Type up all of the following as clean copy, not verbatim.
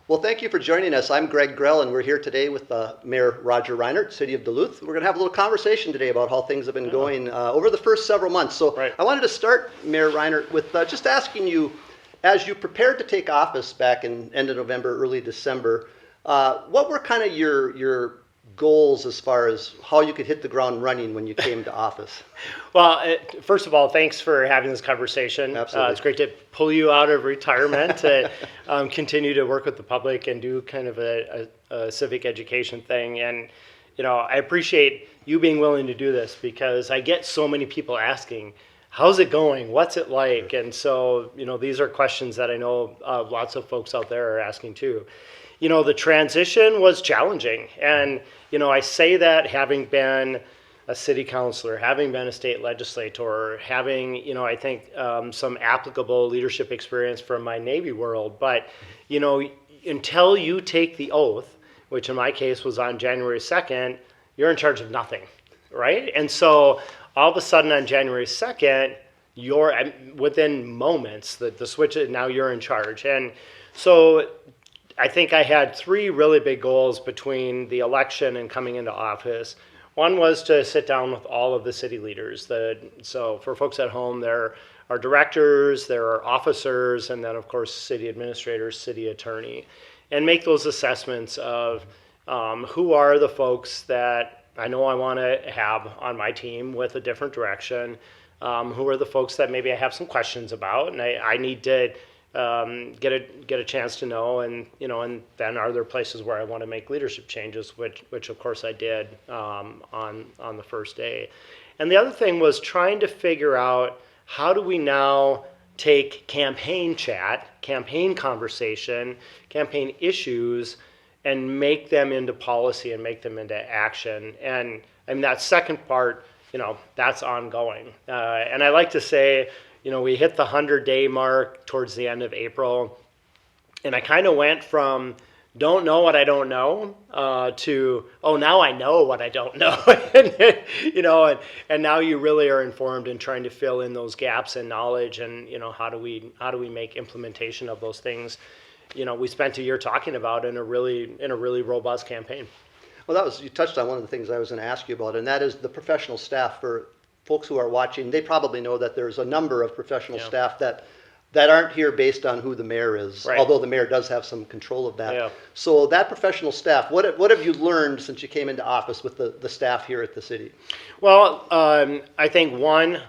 Well, thank you for joining us. I'm Grell, and we're here today with Mayor Roger Reinert, City of Duluth. We're going to have a little conversation today about how things have been going over the first several months. So Right. I wanted to start, Mayor Reinert, with just asking you, as you prepared to take office back in end of November, early December, what were kind of your goals as far as how you could hit the ground running when you came to office? Well, first of all, thanks for having this conversation. Absolutely. It's great to pull you out of retirement to continue to work with the public and do kind of a civic education thing. And, I appreciate you being willing to do this because I get so many people asking, how's it going? What's it like? And so, these are questions that I know lots of folks out there are asking too. The transition was challenging. And, I say that having been a city councilor, having been a state legislator, having, I think some applicable leadership experience from my Navy world. But, until you take the oath, which in my case was on January 2nd, you're in charge of nothing, right? And so all of a sudden on January 2nd, you're within moments, the switch, now you're in charge. And so I think I had three really big goals between the election and coming into office. One was to sit down with all of the city leaders. So for folks at home, there are directors, there are officers, and then of course city administrators, city attorney, and make those assessments of who are the folks that I know I want to have on my team with a different direction, who are the folks that maybe I have some questions about, and I need to get a chance to know, and and then are there places where I want to make leadership changes, which of course I did on the first day. And the other thing was trying to figure out how do we now take campaign chat, campaign conversation, campaign issues, and make them into policy and make them into action. And I mean that second part, that's ongoing. And I like to say, we hit the 100-day mark towards the end of April, and I kind of went from don't know what I don't know to, oh, now I know what I don't know. and now you really are informed in trying to fill in those gaps in knowledge, and how do we make implementation of those things we spent a year talking about in a really robust campaign. Well, you touched on one of the things I was going to ask you about, and that is the professional staff. For folks who are watching, they probably know that there's a number of professional staff that aren't here based on who the mayor is, right. Although the mayor does have some control of that. Yeah. So that professional staff, what have you learned since you came into office with the staff here at the city? Well, I think one,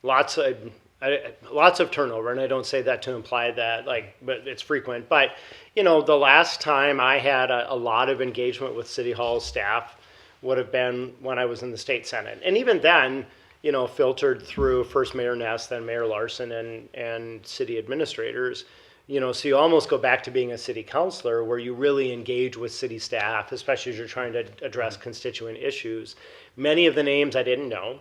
lots of turnover, and I don't say that to imply that but it's frequent. But the last time I had a lot of engagement with City Hall staff would have been when I was in the state Senate, and even then, filtered through first Mayor Ness, then Mayor Larson, and city administrators. So you almost go back to being a city councilor where you really engage with city staff, especially as you're trying to address constituent issues. Many of the names I didn't know.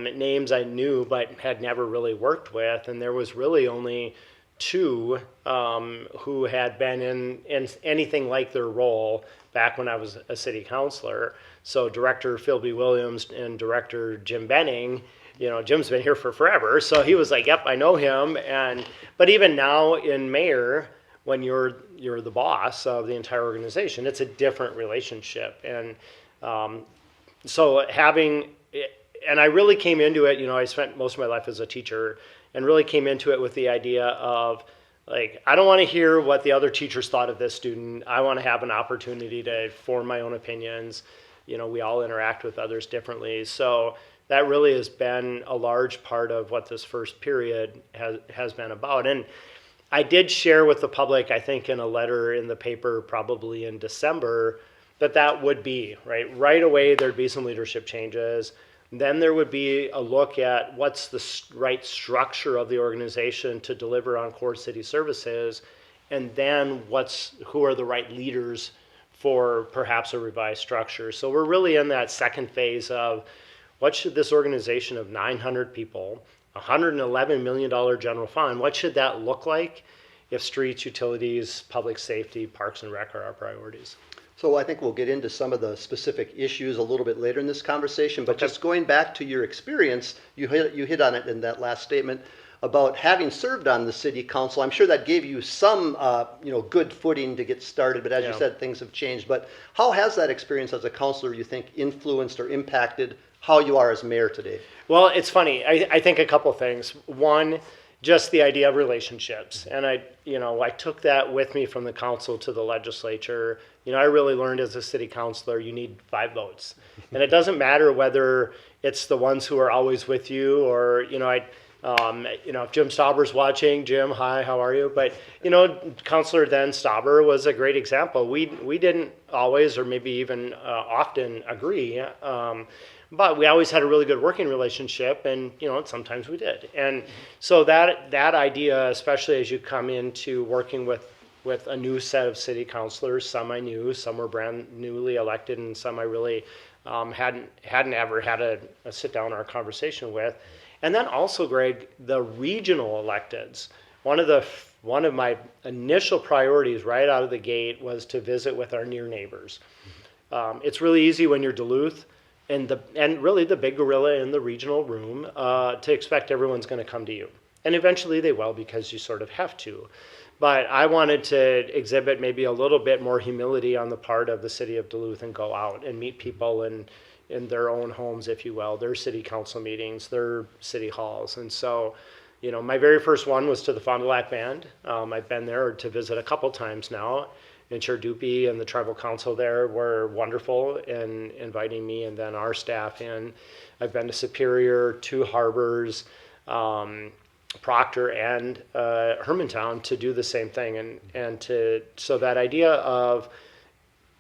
Names I knew but had never really worked with, and there was really only two who had been in anything like their role back when I was a city councilor. So Director Phil B. Williams and Director Jim Benning. Jim's been here for forever, so he was like, "Yep, I know him." But even now in mayor, when you're the boss of the entire organization, it's a different relationship, and so having. And I really came into it, I spent most of my life as a teacher, and really came into it with the idea of, I don't want to hear what the other teachers thought of this student. I want to have an opportunity to form my own opinions. We all interact with others differently. So that really has been a large part of what this first period has been about. And I did share with the public, I think in a letter in the paper probably in December, that would be, right away there'd be some leadership changes. Then there would be a look at what's the right structure of the organization to deliver on core city services, and then who are the right leaders for perhaps a revised structure. So we're really in that second phase of what should this organization of 900 people, $111 million general fund, what should that look like if streets, utilities, public safety, parks and rec are our priorities? So I think we'll get into some of the specific issues a little bit later in this conversation, but Okay. just going back to your experience, you hit on it in that last statement about having served on the city council. I'm sure that gave you some, good footing to get started, but as you Yeah. said, things have changed. But how has that experience as a councilor, you think, influenced or impacted how you are as mayor today? Well, it's funny. I think a couple things. One, just the idea of relationships. And I took that with me from the council to the legislature. I really learned as a city councilor, you need 5 votes. And it doesn't matter whether it's the ones who are always with you or, if Jim Stauber's watching, Jim, hi, how are you? But, Councilor then Stauber was a great example. We didn't always or maybe even often agree. But we always had a really good working relationship, and sometimes we did. And so that idea, especially as you come into working with a new set of city councilors, some I knew, some were brand newly elected, and some I really hadn't ever had a sit down or a conversation with. And then also, Greg, the regional electeds. One of my initial priorities right out of the gate was to visit with our near neighbors. It's really easy when you're Duluth and really the big gorilla in the regional room to expect everyone's going to come to you. And eventually they will, because you sort of have to. But I wanted to exhibit maybe a little bit more humility on the part of the city of Duluth and go out and meet people in their own homes, if you will, their city council meetings, their city halls. And so, my very first one was to the Fond du Lac Band. I've been there to visit a couple times now. And Chair Dupe and the tribal council there were wonderful in inviting me and then our staff in. I've been to Superior, Two Harbors, Proctor, and Hermantown to do the same thing. So that idea of,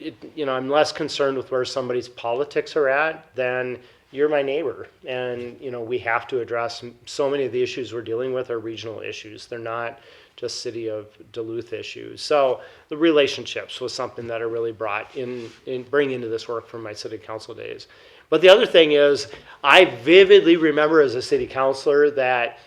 I'm less concerned with where somebody's politics are at than you're my neighbor. And, we have to address so many of the issues we're dealing with are regional issues. They're not just city of Duluth issues. So the relationships was something that I really brought bring into this work from my city council days. But the other thing is, I vividly remember as a city councilor that,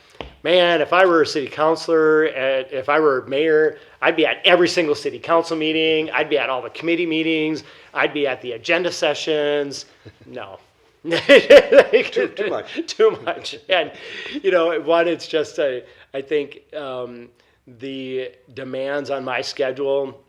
man, if I were a city councilor, if I were mayor, I'd be at every single city council meeting. I'd be at all the committee meetings. I'd be at the agenda sessions. No. Too much. Too much. And, one, it's just, I think, the demands on my schedule,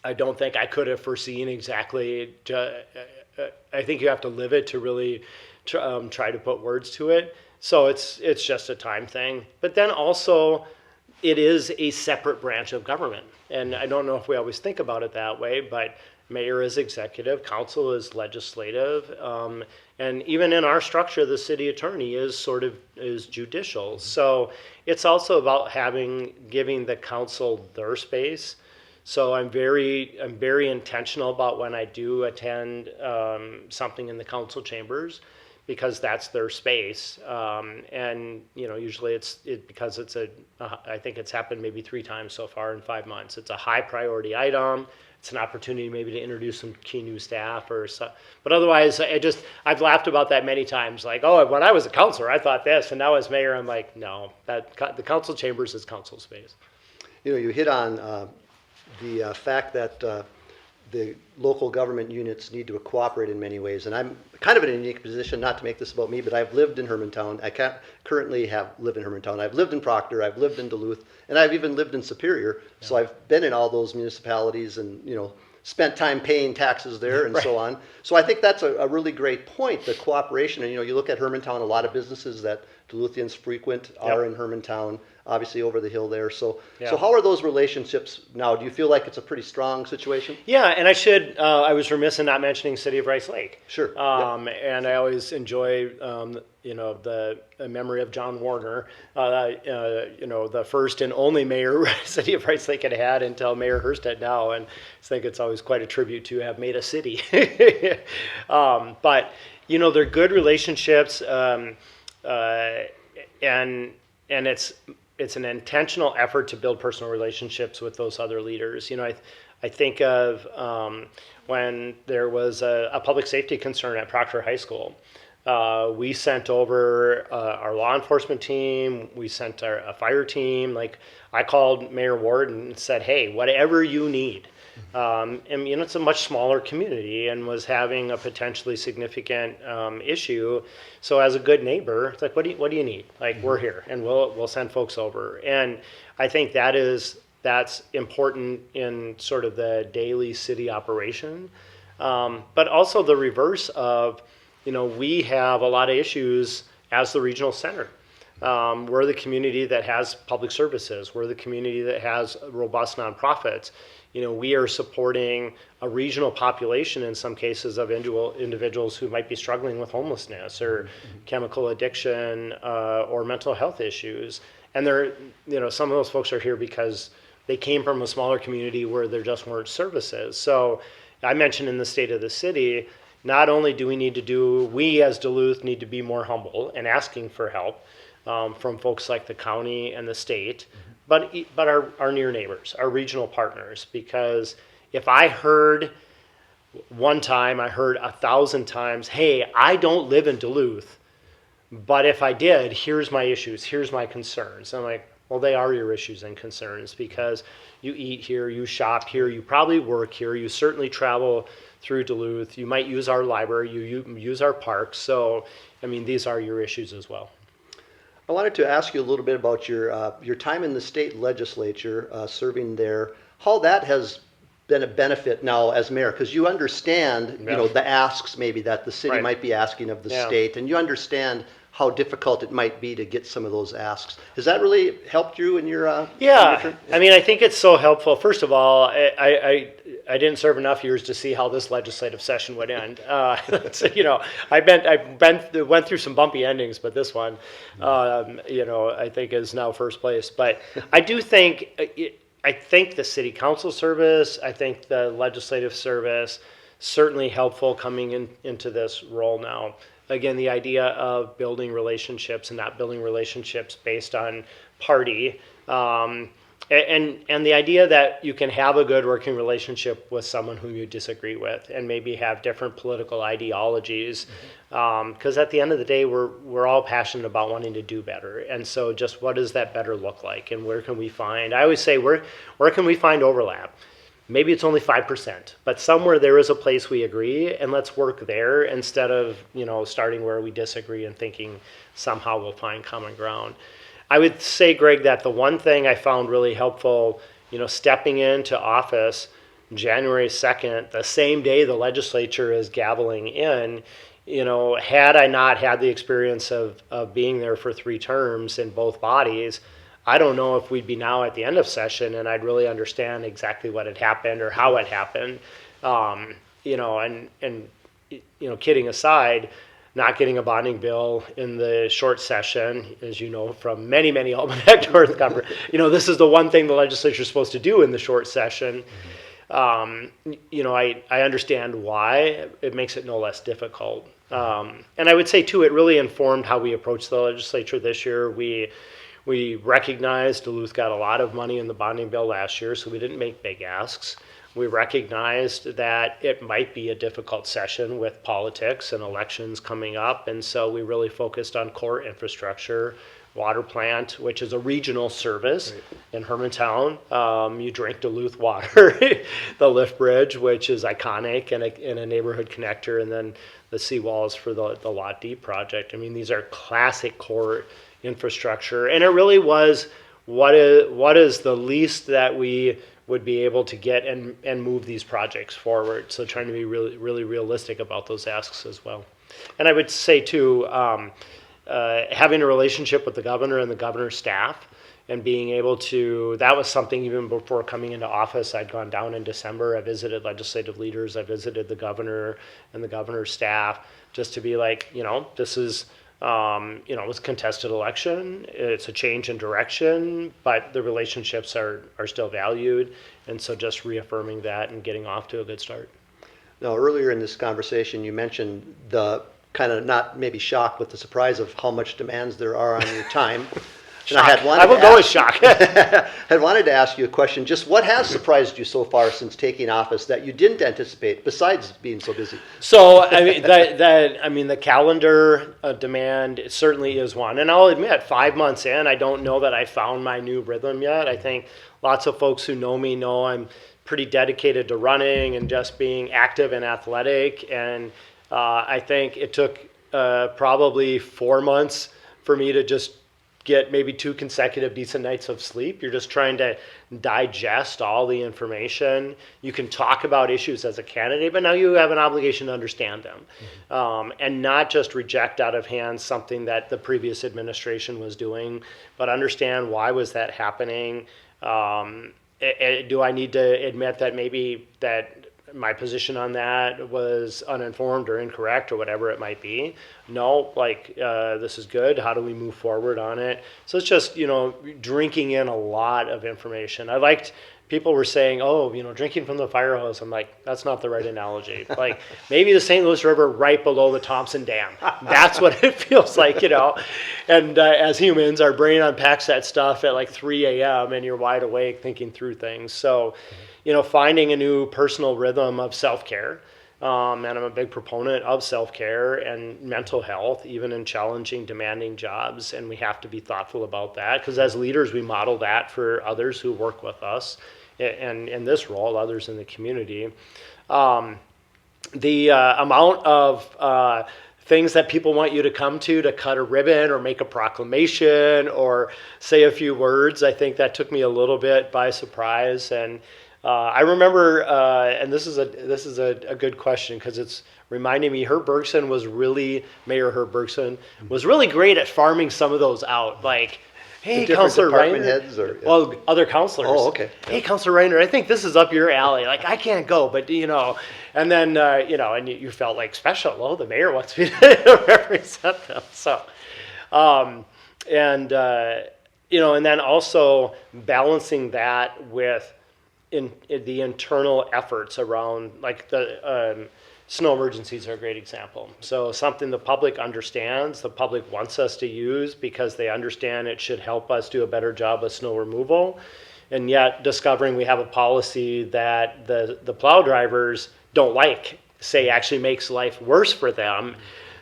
I don't think I could have foreseen exactly. I think you have to live it to really try to put words to it. So it's just a time thing. But then also, it is a separate branch of government. And I don't know if we always think about it that way, but mayor is executive, council is legislative, and even in our structure, the city attorney is judicial. So it's also about giving the council their space. So I'm very intentional about when I do attend something in the council chambers, because that's their space. And usually it's because I think it's happened maybe 3 times so far in 5 months. It's a high priority item. It's an opportunity maybe to introduce some key new staff or so. But otherwise, I've laughed about that many times. Like, oh, when I was a councilor, I thought this, and now as mayor, I'm like, no, the council chambers is council space. You hit on the fact that the local government units need to cooperate in many ways. And I'm kind of in a unique position, not to make this about me, but I've lived in Hermantown. I currently live in Hermantown. I've lived in Proctor, I've lived in Duluth, and I've even lived in Superior. Yeah. So I've been in all those municipalities and, spent time paying taxes there and so on. So I think that's a really great point, the cooperation. And, you look at Hermantown, a lot of businesses that Duluthians frequent are in Hermantown, obviously over the hill there. So how are those relationships now? Do you feel like it's a pretty strong situation? Yeah, and I was remiss in not mentioning City of Rice Lake. Sure. And I always enjoy, the memory of John Warner, the first and only mayor City of Rice Lake had until Mayor Hurstead now. And I think it's always quite a tribute to have made a city. But, they're good relationships, and it's an intentional effort to build personal relationships with those other leaders. I think of when there was a public safety concern at Proctor High School. We sent over our law enforcement team. We sent a fire team. Like I called Mayor Ward and said, "Hey, whatever you need." And it's a much smaller community and was having a potentially significant issue. So as a good neighbor, it's like, what do you need? Like we're here, and we'll send folks over. And I think that's important in sort of the daily city operation, but also the reverse of. We have a lot of issues as the regional center. We're the community that has public services. We're the community that has robust nonprofits. We are supporting a regional population in some cases of individuals who might be struggling with homelessness or chemical addiction or mental health issues. And some of those folks are here because they came from a smaller community where there just weren't services. So I mentioned in the state of the city, not only do we as Duluth need to be more humble and asking for help from folks like the county and the state, but our near neighbors, our regional partners, because if I heard one time, I heard 1,000 times, hey, I don't live in Duluth, but if I did, here's my issues, here's my concerns. I'm like, well, they are your issues and concerns because you eat here, you shop here, you probably work here, you certainly travel through Duluth, you might use our library, you use our parks. So, these are your issues as well. I wanted to ask you a little bit about your time in the state legislature, serving there, how that has been a benefit now as mayor, because you understand, the asks maybe that the city might be asking of the state, and you understand how difficult it might be to get some of those asks. Has that really helped you in your I think it's so helpful. First of all, I didn't serve enough years to see how this legislative session would end. I went through some bumpy endings, but this one, I think is now first place. But I do think the city council service, I think the legislative service, certainly helpful coming into this role now. Again, the idea of building relationships and not building relationships based on party, and the idea that you can have a good working relationship with someone whom you disagree with and maybe have different political ideologies, because at the end of the day, we're all passionate about wanting to do better. And so just what does that better look like, and where can we find, I always say, where can we find overlap? Maybe it's only 5%, but somewhere there is a place we agree, and let's work there instead of starting where we disagree and thinking somehow we'll find common ground. I would say, Greg, that the one thing I found really helpful, stepping into office January 2nd, the same day the legislature is gaveling in, had I not had the experience of being there for 3 terms in both bodies, I don't know if we'd be now at the end of session and I'd really understand exactly what had happened or how it happened. Kidding aside, not getting a bonding bill in the short session, as you know from many Almanac North Conference, this is the one thing the legislature is supposed to do in the short session. I understand why. It makes it no less difficult. And I would say, too, it really informed how we approached the legislature this year. We recognized Duluth got a lot of money in the bonding bill last year, so we didn't make big asks. We recognized that it might be a difficult session with politics and elections coming up, and so we really focused on core infrastructure, water plant, which is a regional service in Hermantown. You drink Duluth water, the lift bridge, which is iconic and a neighborhood connector, and then the seawalls for the Lot D project. These are classic core infrastructure, and it really was what is the least that we would be able to get and move these projects forward. So trying to be really realistic about those asks as well. And I would say too, having a relationship with the governor and the governor's staff and being able to, that was something even before coming into office. I'd gone down in December, I visited legislative leaders, I visited the governor and the governor's staff just to be like, this is, it was a contested election. It's a change in direction, but the relationships are still valued. And so just reaffirming that and getting off to a good start. Now, earlier in this conversation, you mentioned the kind of not maybe shocked, but the surprise of how much demands there are on your time. And I had wanted I will to go with ask- shock. had wanted to ask you a question. Just what has surprised you so far since taking office that you didn't anticipate, besides being so busy? So I mean the calendar demand certainly is one, and I'll admit 5 months in, I don't know that I found my new rhythm yet. I think lots of folks who know me know I'm pretty dedicated to running and just being active and athletic, and I think it took probably 4 months for me to just get maybe 2 consecutive decent nights of sleep. You're just trying to digest all the information. You can talk about issues as a candidate, but now you have an obligation to understand them, and not just reject out of hand something that the previous administration was doing, but understand why was that happening. Do I need to admit that maybe that my position on that was uninformed or incorrect or whatever it might be? No, this is good. How do we move forward on it? So it's just, drinking in a lot of information. People were saying, drinking from the fire hose. I'm like, that's not the right analogy. Like maybe the St. Louis River right below the Thompson Dam. That's what it feels like, And as humans, our brain unpacks that stuff at like 3 a.m. and you're wide awake thinking through things. So, finding a new personal rhythm of self-care. And I'm a big proponent of self-care and mental health, even in challenging, demanding jobs. And we have to be thoughtful about that because as leaders, we model that for others who work with us and in this role, others in the community. The amount of things that people want you to come to cut a ribbon or make a proclamation or say a few words, I think that took me a little bit by surprise. And I remember, and this is a good question because it's reminding me, Mayor Herb Bergson was really great at farming some of those out. Like, hey, Councilor department Reinert. heads or Well, other councilors. Oh, okay. Hey, Councilor Reinert, I think this is up your alley. Like, I can't go, but and then and you felt like special. Oh, the mayor wants me to represent them. So, and then also balancing that with in the internal efforts around, like the snow emergencies are a great example. So something the public understands, the public wants us to use because they understand it should help us do a better job of snow removal. And yet discovering we have a policy that the plow drivers don't like, say actually makes life worse for them.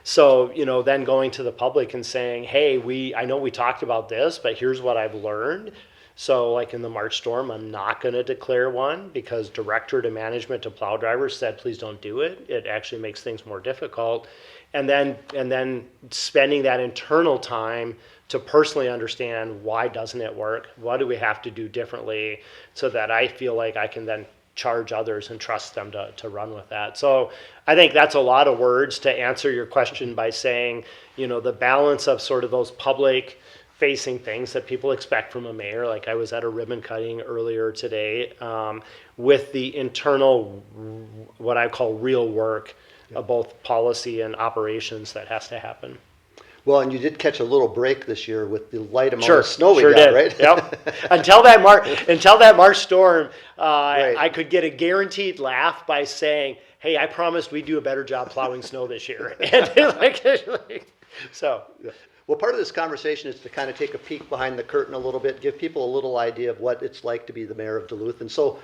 So, then going to the public and saying, hey, I know we talked about this, but here's what I've learned. So like in the March storm, I'm not going to declare one because director to management to plow drivers said, please don't do it. It actually makes things more difficult. And then spending that internal time to personally understand why doesn't it work? What do we have to do differently so that I feel like I can then charge others and trust them to run with that. So I think that's a lot of words to answer your question by saying, the balance of sort of those public facing things that people expect from a mayor, like I was at a ribbon cutting earlier today, with the internal, what I call real work of both policy and operations that has to happen. Well, and you did catch a little break this year with the light amount Sure, of snow we sure got, did. right? Yep. Until that March storm, Right. I could get a guaranteed laugh by saying, "Hey, I promised we'd do a better job plowing snow this year." And so. Yeah. Well, part of this conversation is to kind of take a peek behind the curtain a little bit, give people a little idea of what it's like to be the mayor of Duluth. And so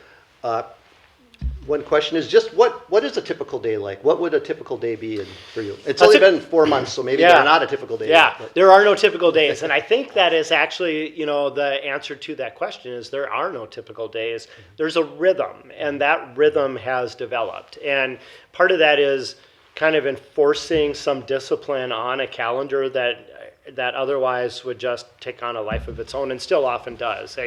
one question is just what is a typical day like? What would a typical day be for you? It's only been 4 months, so maybe they're not a typical day. Yeah, But there are no typical days. And I think that is actually, the answer to that question is there are no typical days. There's a rhythm, and that rhythm has developed. And part of that is kind of enforcing some discipline on a calendar that otherwise would just take on a life of its own and still often does.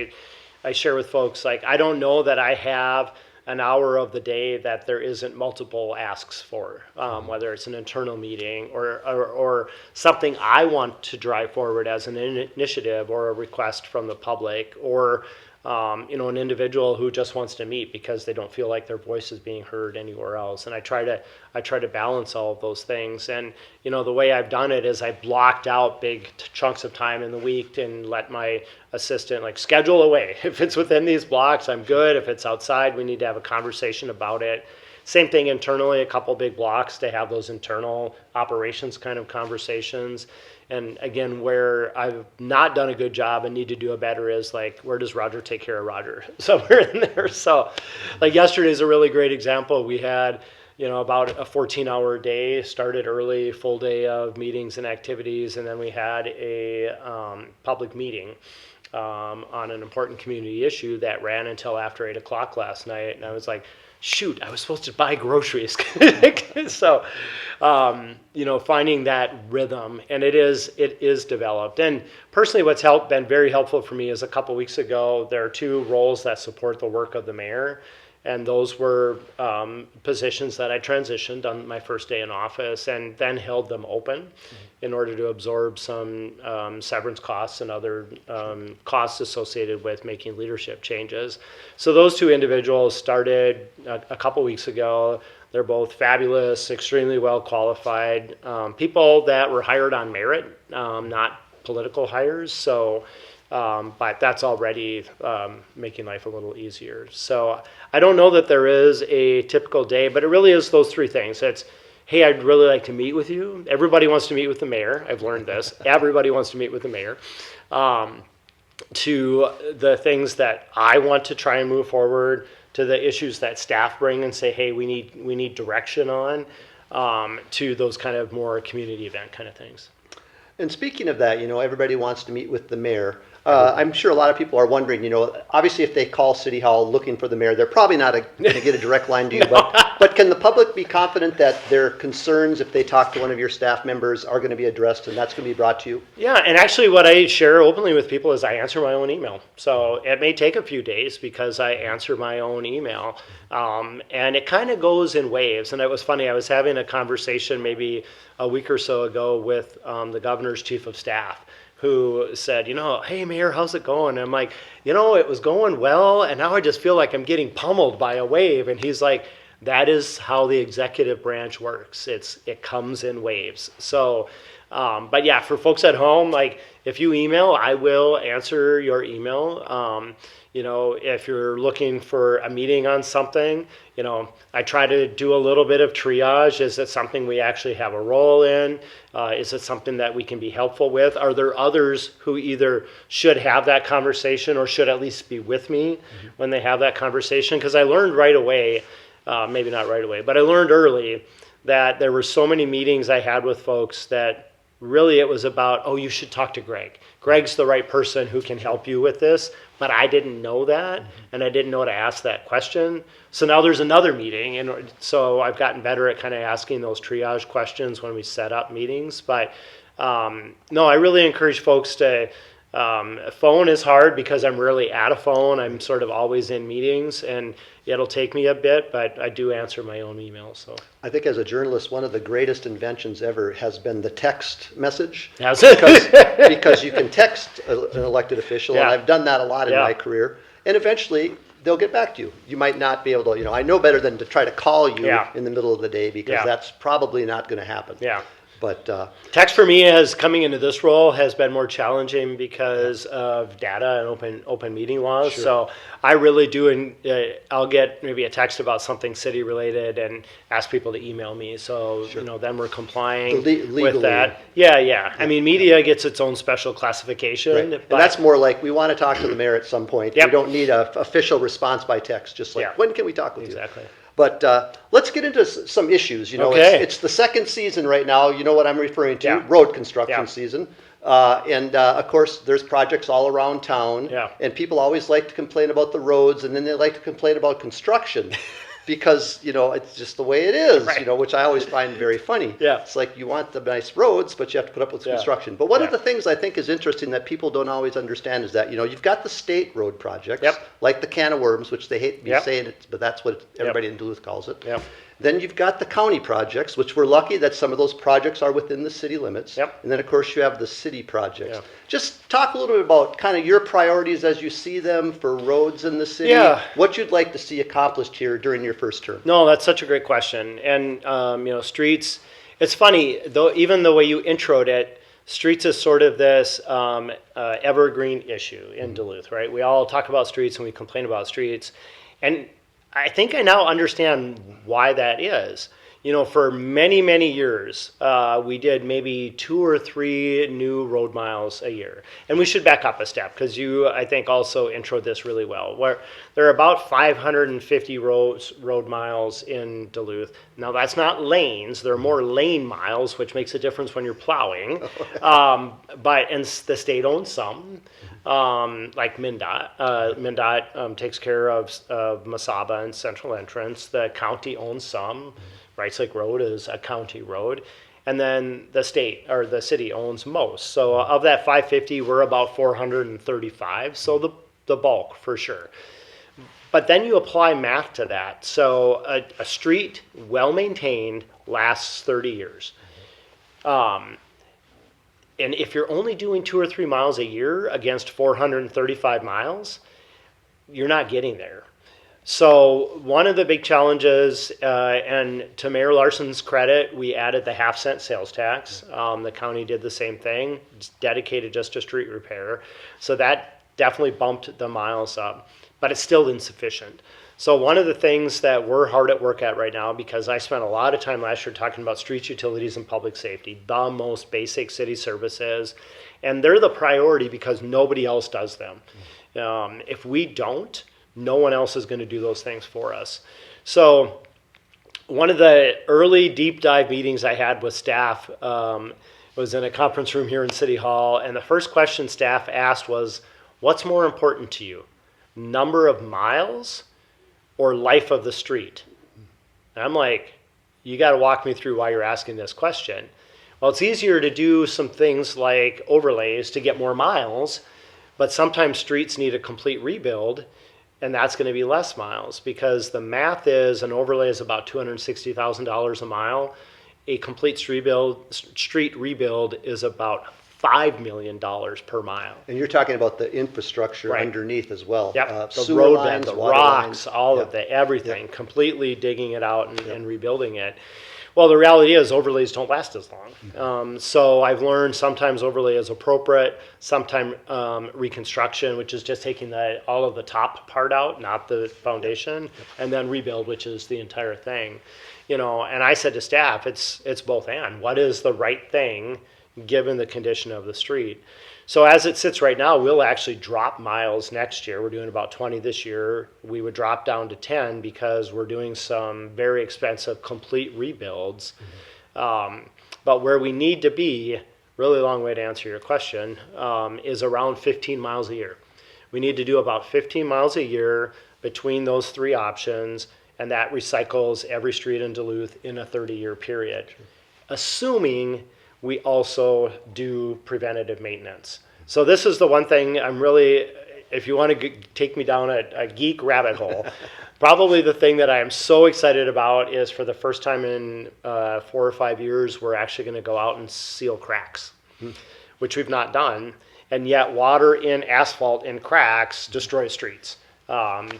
I share with folks, like, I don't know that I have an hour of the day that there isn't multiple asks for, whether it's an internal meeting or something I want to drive forward as an initiative or a request from the public or an individual who just wants to meet because they don't feel like their voice is being heard anywhere else. And I try to balance all of those things. And the way I've done it is I blocked out big chunks of time in the week and let my assistant schedule away. If it's within these blocks, I'm good. If it's outside, we need to have a conversation about it. Same thing internally, a couple big blocks to have those internal operations kind of conversations. And again, where I've not done a good job and need to do a better is like, where does Roger take care of Roger? Somewhere in there. So like yesterday is a really great example. We had, about a 14-hour day, started early, full day of meetings and activities. And then we had a public meeting on an important community issue that ran until after 8 o'clock last night. And I was like, shoot, I was supposed to buy groceries. So, finding that rhythm, and it is developed. And personally, what's been very helpful for me is a couple weeks ago, there are 2 roles that support the work of the mayor. And those were positions that I transitioned on my first day in office and then held them open in order to absorb some severance costs and other costs associated with making leadership changes. So those 2 individuals started a couple weeks ago. They're both fabulous, extremely well qualified people that were hired on merit, not political hires. So. But that's already making life a little easier. So I don't know that there is a typical day, but it really is those 3 things. It's, hey, I'd really like to meet with you. Everybody wants to meet with the mayor. I've learned this. Everybody wants to meet with the mayor. To the things that I want to try and move forward, to the issues that staff bring and say, hey, we need direction on, to those kind of more community event kind of things. And speaking of that, everybody wants to meet with the mayor. I'm sure a lot of people are wondering, obviously if they call City Hall looking for the mayor, they're probably not going to get a direct line to you. But can the public be confident that their concerns, if they talk to one of your staff members, are going to be addressed and that's going to be brought to you? Yeah, and actually what I share openly with people is I answer my own email. So it may take a few days because I answer my own email. And it kind of goes in waves. And it was funny, I was having a conversation maybe a week or so ago with the governor's chief of staff, who said, hey, Mayor, how's it going? And I'm like, it was going well, and now I just feel like I'm getting pummeled by a wave. And he's like, that is how the executive branch works. It comes in waves. So, but yeah, for folks at home, like if you email, I will answer your email. If you're looking for a meeting on something, I try to do a little bit of triage. Is it something we actually have a role in? Is it something that we can be helpful with? Are there others who either should have that conversation or should at least be with me when they have that conversation? Because I learned right away, maybe not right away, but I learned early that there were so many meetings I had with folks that really it was about, oh, you should talk to Greg. Greg's the right person who can help you with this, but I didn't know that, and I didn't know to ask that question. So now there's another meeting, and so I've gotten better at kind of asking those triage questions when we set up meetings. But no, I really encourage folks to, phone is hard because I'm rarely at a phone. I'm sort of always in meetings, and it'll take me a bit, but I do answer my own emails. So I think as a journalist, one of the greatest inventions ever has been the text message. That's it. Because you can text an elected official, and I've done that a lot in my career, and eventually they'll get back to you. You might not be able to, I know better than to try to call you in the middle of the day because that's probably not going to happen. Yeah. But text for me coming into this role has been more challenging because of data and open meeting laws. Sure. So I really do, and I'll get maybe a text about something city related and ask people to email me. So then we're complying with that. Yeah. I mean, media gets its own special classification. Right. And that's more like we want to talk to the mayor at some point. We don't need an official response by text. Just like when can we talk with you? Exactly. But let's get into some issues. It's the second season right now. You know what I'm referring to, road construction season. And of course, there's projects all around town. And people always like to complain about the roads, and then they like to complain about construction because, it's just the way it is, which I always find very funny. It's like you want the nice roads, but you have to put up with construction. But one of the things I think is interesting that people don't always understand is that, you've got the state road projects, like the can of worms, which they hate me saying it, but that's what everybody in Duluth calls it. Then you've got the county projects, which we're lucky that some of those projects are within the city limits. And then, of course, you have the city projects. Just talk a little bit about kind of your priorities as you see them for roads in the city. What you'd like to see accomplished here during your first term. No, that's such a great question. And, streets, it's funny, though, even the way you introed it, streets is sort of this evergreen issue in Duluth, right? We all talk about streets and we complain about streets. And I think I now understand why that is. You know, for many, many years, we did maybe 2 or 3 new road miles a year. And we should back up a step because you, I think, also introed this really well. Where there are about 550 road miles in Duluth. Now, that's not lanes. There are more lane miles, which makes a difference when you're plowing. And the state owns some, like MnDOT. MnDOT takes care of Masaba and Central Entrance. The county owns some. Rice Lake Road is a county road. And then the state or the city owns most. So of that 550, we're about 435. So the bulk for sure. But then you apply math to that. So a street well maintained lasts 30 years. And if you're only doing 2 or 3 miles a year against 435 miles, you're not getting there. So one of the big challenges, and to Mayor Larson's credit, we added the half-cent sales tax. The county did the same thing, dedicated just to street repair. So that definitely bumped the miles up, but it's still insufficient. So one of the things that we're hard at work at right now, because I spent a lot of time last year talking about streets, utilities, and public safety, the most basic city services, and they're the priority because nobody else does them. If we don't, no one else is going to do those things for us. So one of the early deep dive meetings I had with staff was in a conference room here in City Hall, and the first question staff asked was, what's more important to you, number of miles or life of the street? And I'm like, you got to walk me through why you're asking this question. Well, it's easier to do some things like overlays to get more miles, but sometimes streets need a complete rebuild, and that's going to be less miles because the math is an overlay is about $260,000 a mile. A complete street rebuild is about $5 million per mile. And you're talking about the infrastructure Right. underneath as well. Yep, the sewer road lines, bed, the water rocks, lines. all Yep. of the everything, completely digging it out and rebuilding it. Well, the reality is overlays don't last as long. So I've learned sometimes overlay is appropriate, sometimes reconstruction, which is just taking all of the top part out, not the foundation, and then rebuild, which is the entire thing. You know, and I said to staff, it's both and. What is the right thing given the condition of the street? So as it sits right now, we'll actually drop miles next year. We're doing about 20 this year. We would drop down to 10 because we're doing some very expensive complete rebuilds. But where we need to be, really long way to answer your question, is around 15 miles a year. We need to do about 15 miles a year between those 3 options, and that recycles every street in Duluth in a 30-year period, assuming we also do preventative maintenance. So this is the one thing I'm really, if you want to take me down a geek rabbit hole, probably the thing that I am so excited about is for the first time in 4 or 5 years, we're actually going to go out and seal cracks, which we've not done. And yet water in asphalt in cracks destroys streets.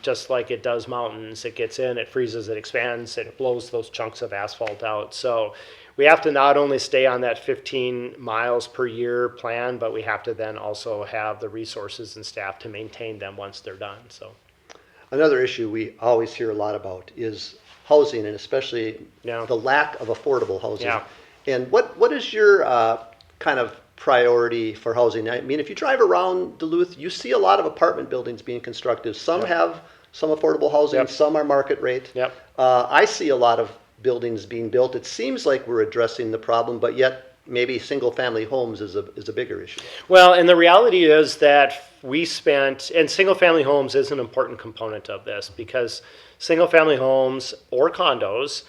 Just like it does mountains. It gets in, it freezes, it expands, it blows those chunks of asphalt out. So we have to not only stay on that 15 miles per year plan, but we have to then also have the resources and staff to maintain them once they're done. So Another issue we always hear a lot about is housing, and especially the lack of affordable housing. Yeah. And what is your kind of priority for housing? I mean, if you drive around Duluth, you see a lot of apartment buildings being constructed. Some have some affordable housing, some are market rate. Yep. I see a lot of buildings being built. It seems like we're addressing the problem, but yet maybe single-family homes is a bigger issue. Well, and the reality is that we spent, and single-family homes is an important component of this because single-family homes or condos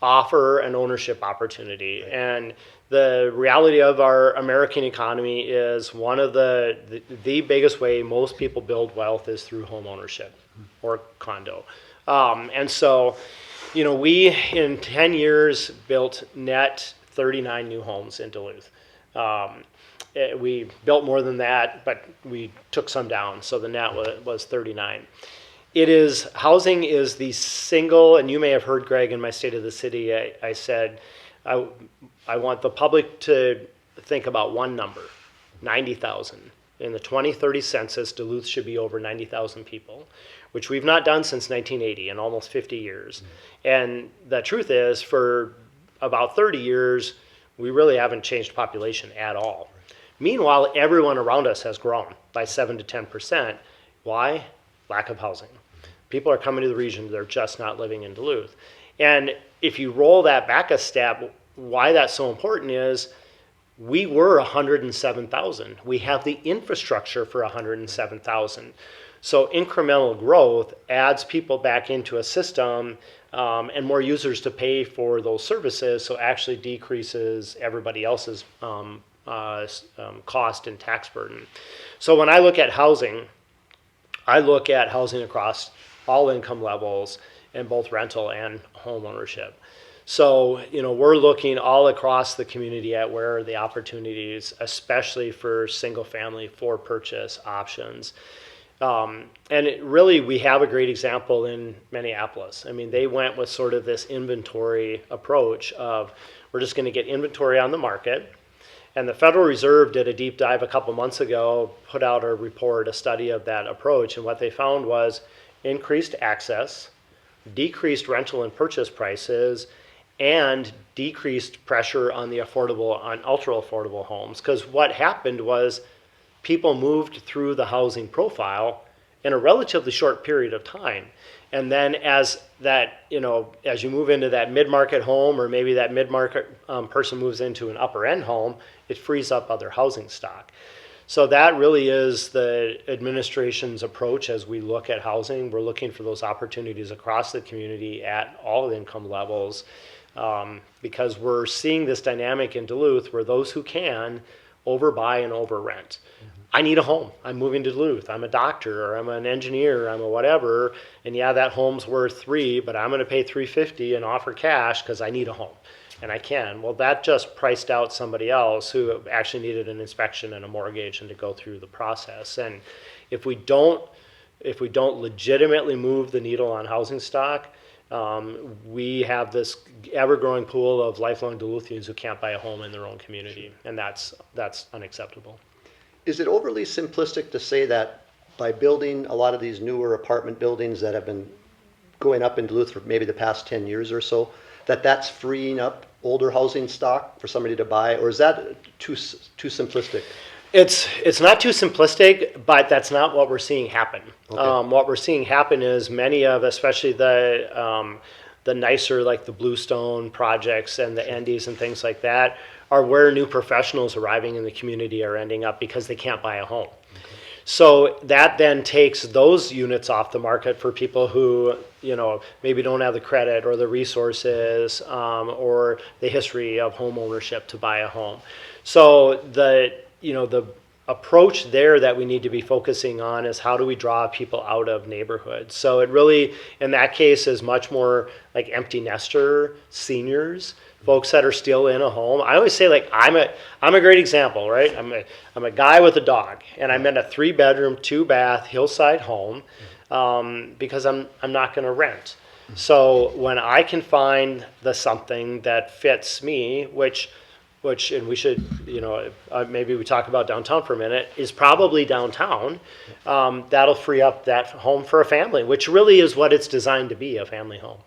offer an ownership opportunity. Right. And the reality of our American economy is one of the biggest way most people build wealth is through home ownership or condo. And so, you know, we in 10 years built net 39 new homes in Duluth. We built more than that, but we took some down, so the net was 39. Housing is the single, and you may have heard Greg in my State of the City, I said, I want the public to think about one number, 90,000. in the 2030 census, Duluth should be over 90,000 people, which we've not done since 1980 in almost 50 years. And the truth is, for about 30 years, we really haven't changed population at all. Meanwhile, everyone around us has grown by 7 to 10%. Why? Lack of housing. People are coming to the region, they're just not living in Duluth. And if you roll that back a step, why that's so important is we were 107,000. We have the infrastructure for 107,000. So incremental growth adds people back into a system and more users to pay for those services, so actually decreases everybody else's cost and tax burden. So when I look at housing, I look at housing across all income levels in both rental and home ownership. So, we're looking all across the community at where are the opportunities, especially for single family for purchase options. And we have a great example in Minneapolis. I mean, they went with sort of this inventory approach of we're just going to get inventory on the market. And the Federal Reserve did a deep dive a couple months ago, put out a report, a study of that approach. And what they found was increased access, decreased rental and purchase prices, and decreased pressure on ultra affordable homes. Because what happened was people moved through the housing profile in a relatively short period of time. And then as you move into that mid-market home, or maybe that mid-market person moves into an upper end home, it frees up other housing stock. So that really is the administration's approach as we look at housing. We're looking for those opportunities across the community at all income levels, because we're seeing this dynamic in Duluth where those who can overbuy and over-rent. I need a home. I'm moving to Duluth. I'm a doctor, or I'm an engineer, or I'm a whatever, and yeah, that home's worth $3, but I'm going to pay $350 and offer cash because I need a home, and I can. Well, that just priced out somebody else who actually needed an inspection and a mortgage and to go through the process. And if we don't legitimately move the needle on housing stock, we have this ever-growing pool of lifelong Duluthians who can't buy a home in their own community, and that's unacceptable. Is it overly simplistic to say that by building a lot of these newer apartment buildings that have been going up in Duluth for maybe the past 10 years or so, that's freeing up older housing stock for somebody to buy, or is that too simplistic? It's not too simplistic, but that's not what we're seeing happen. Okay. What we're seeing happen is many of, especially the nicer, like the Bluestone projects and the Endies and things like that, are where new professionals arriving in the community are ending up because they can't buy a home. Okay. So that then takes those units off the market for people who, maybe don't have the credit or the resources or the history of home ownership to buy a home. So the approach there that we need to be focusing on is how do we draw people out of neighborhoods. So it really, in that case, is much more like empty nester seniors, folks that are still in a home. I always say, like, I'm a great example, right? I'm a guy with a dog, and I'm in a 3-bedroom, 2-bath hillside home because I'm not going to rent. So when I can find something that fits me, which and we should, maybe we talk about downtown for a minute, is probably downtown, that'll free up that home for a family, which really is what it's designed to be, a family home.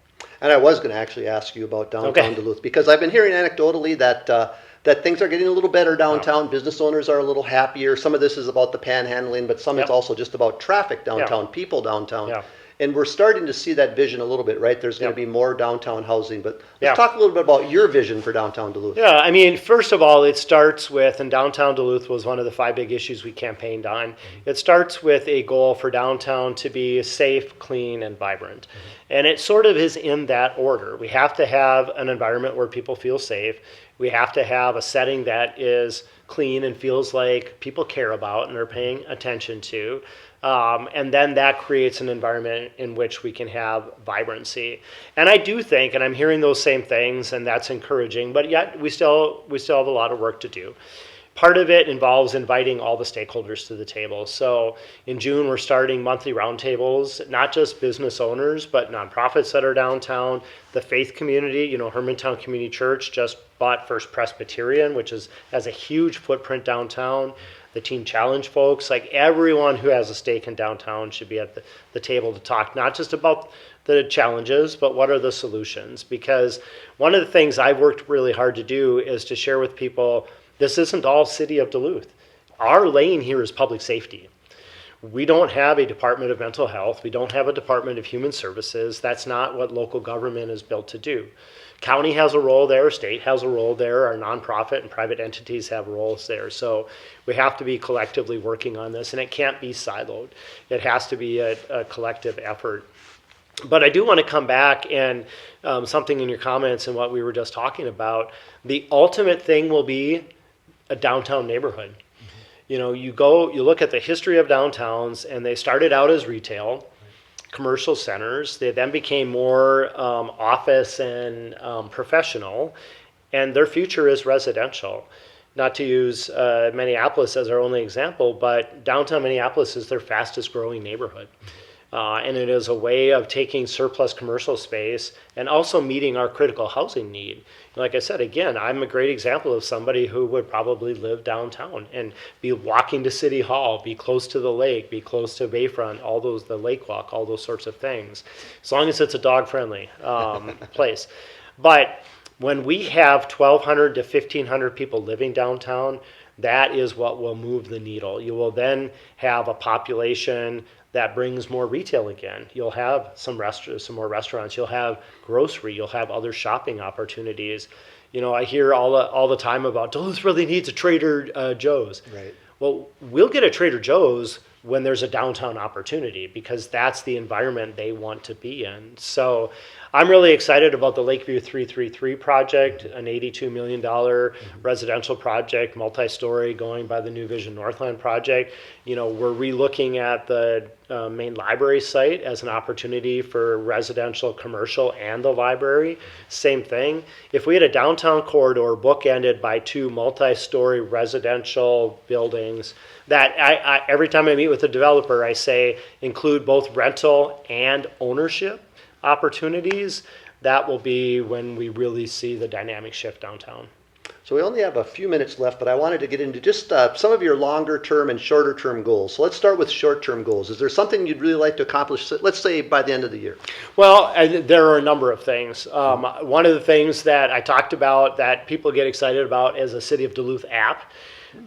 And I was going to actually ask you about downtown Duluth, because I've been hearing anecdotally that things are getting a little better downtown. Business owners are a little happier. Some of this is about the panhandling, but some it's also just about traffic downtown, people downtown. Yeah. And we're starting to see that vision a little bit, right? There's going to be more downtown housing, but let's talk a little bit about your vision for downtown Duluth. Yeah, I mean, first of all, it starts with, and downtown Duluth was one of the 5 big issues we campaigned on. Mm-hmm. It starts with a goal for downtown to be safe, clean, and vibrant. Mm-hmm. And it sort of is in that order. We have to have an environment where people feel safe. We have to have a setting that is clean and feels like people care about and are paying attention to. And then that creates an environment in which we can have vibrancy. And I do think, and I'm hearing those same things, and that's encouraging, but yet we still have a lot of work to do. Part of it involves inviting all the stakeholders to the table. So in June, we're starting monthly roundtables, not just business owners, but nonprofits that are downtown, the faith community. Hermantown Community Church just bought First Presbyterian, which has a huge footprint downtown. the Teen Challenge folks, like everyone who has a stake in downtown should be at the table to talk, not just about the challenges, but what are the solutions? Because one of the things I've worked really hard to do is to share with people, this isn't all City of Duluth. Our lane here is public safety. We don't have a Department of Mental Health. We don't have a Department of Human Services. That's not what local government is built to do. County has a role there, state has a role there, our nonprofit and private entities have roles there. So we have to be collectively working on this, and it can't be siloed. It has to be a collective effort. But I do want to come back and something in your comments and what we were just talking about, the ultimate thing will be a downtown neighborhood. You know, you look at the history of downtowns, and they started out as retail, commercial centers. They then became more office and professional, and their future is residential. Not to use Minneapolis as our only example, but downtown Minneapolis is their fastest growing neighborhood. And it is a way of taking surplus commercial space and also meeting our critical housing need. Like I said, again, I'm a great example of somebody who would probably live downtown and be walking to City Hall, be close to the lake, be close to Bayfront, all those, the lake walk, all those sorts of things, as long as it's a dog-friendly place. But when we have 1,200 to 1,500 people living downtown, that is what will move the needle. You will then have a population that brings more retail again. You'll have some more restaurants. You'll have grocery. You'll have other shopping opportunities. You know, I hear all the time about Duluth really needs a Trader Joe's. Right. Well, we'll get a Trader Joe's when there's a downtown opportunity, because that's the environment they want to be in. So I'm really excited about the Lakeview 333 project, an $82 million residential project, multi-story, going by the New Vision Northland project. You know, we're relooking at the main library site as an opportunity for residential, commercial, and the library. Same thing. If we had a downtown corridor bookended by two multi-story residential buildings, that I every time I meet with a developer, I say include both rental and ownership opportunities. That will be when we really see the dynamic shift downtown. So we only have a few minutes left, but I wanted to get into just some of your longer term and shorter term goals. So let's start with short term goals. Is there something you'd really like to accomplish, let's say by the end of the year? Well, there are a number of things. One of the things that I talked about that people get excited about is a City of Duluth app.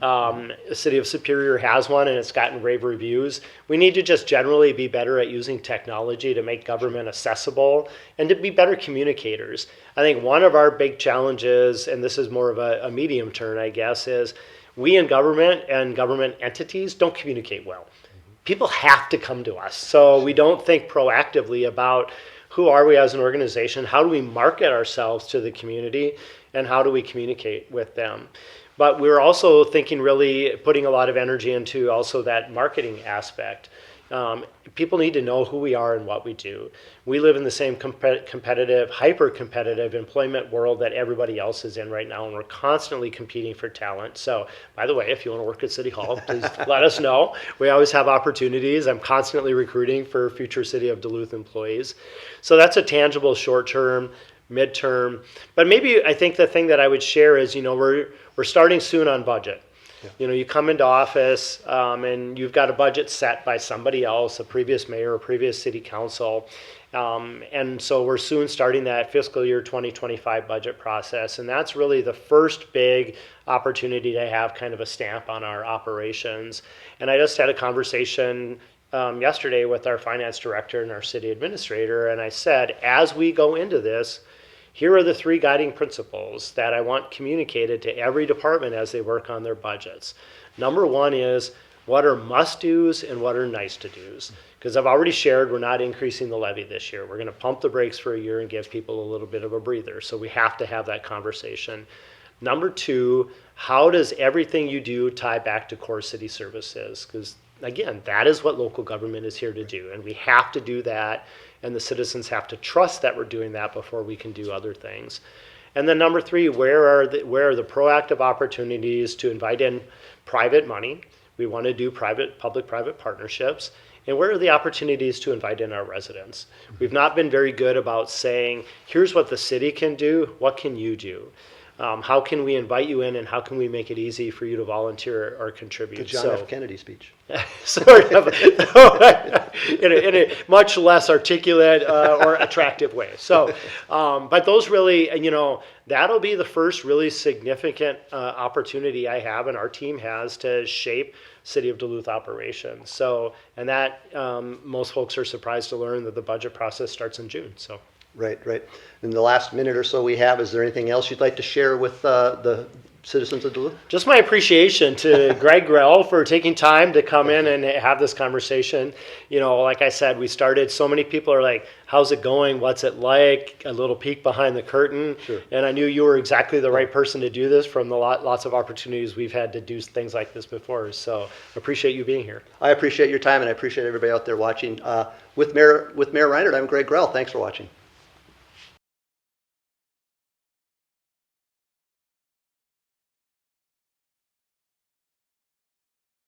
The City of Superior has one, and it's gotten rave reviews. We need to just generally be better at using technology to make government accessible and to be better communicators. I think one of our big challenges, and this is more of a medium term, I guess, is we in government and government entities don't communicate well. People have to come to us. So we don't think proactively about who are we as an organization, how do we market ourselves to the community, and how do we communicate with them. But we're also thinking, really putting a lot of energy into also that marketing aspect. People need to know who we are and what we do. We live in the same competitive, hyper-competitive employment world that everybody else is in right now, and we're constantly competing for talent. So, by the way, if you want to work at City Hall, please let us know. We always have opportunities. I'm constantly recruiting for future City of Duluth employees. So that's a tangible short-term, midterm. But maybe I think the thing that I would share is, you know, we're starting soon on budget. Yeah. You know, you come into office and you've got a budget set by somebody else, a previous mayor, a previous city council. And so we're soon starting that fiscal year 2025 budget process. And that's really the first big opportunity to have kind of a stamp on our operations. And I just had a conversation yesterday with our finance director and our city administrator. And I said, as we go into this, here are the three guiding principles that I want communicated to every department as they work on their budgets. Number one is, what are must-dos and what are nice-to-dos? Because I've already shared we're not increasing the levy this year. We're going to pump the brakes for a year and give people a little bit of a breather. So we have to have that conversation. Number two, how does everything you do tie back to core city services? Because again, that is what local government is here to do, and we have to do that, and the citizens have to trust that we're doing that before we can do other things. And then number three, where are the proactive opportunities to invite in private money? We want to do public-private partnerships. And where are the opportunities to invite in our residents? We've not been very good about saying, here's what the city can do, what can you do? how can we invite you in, and how can we make it easy for you to volunteer or contribute? The John F. Kennedy speech. Sort of, in a much less articulate or attractive way. So, but those really, that'll be the first really significant opportunity I have and our team has to shape City of Duluth operations. So, and that most folks are surprised to learn that the budget process starts in June. So. Right. In the last minute or so we have, is there anything else you'd like to share with the citizens of Duluth? Just my appreciation to Grell for taking time to come in and have this conversation. Like I said, we started, so many people are like, how's it going? What's it like? A little peek behind the curtain. Sure. And I knew you were exactly the right person to do this from the lots of opportunities we've had to do things like this before. So appreciate you being here. I appreciate your time, and I appreciate everybody out there watching. With Mayor Reinert, I'm Greg Grell. Thanks for watching.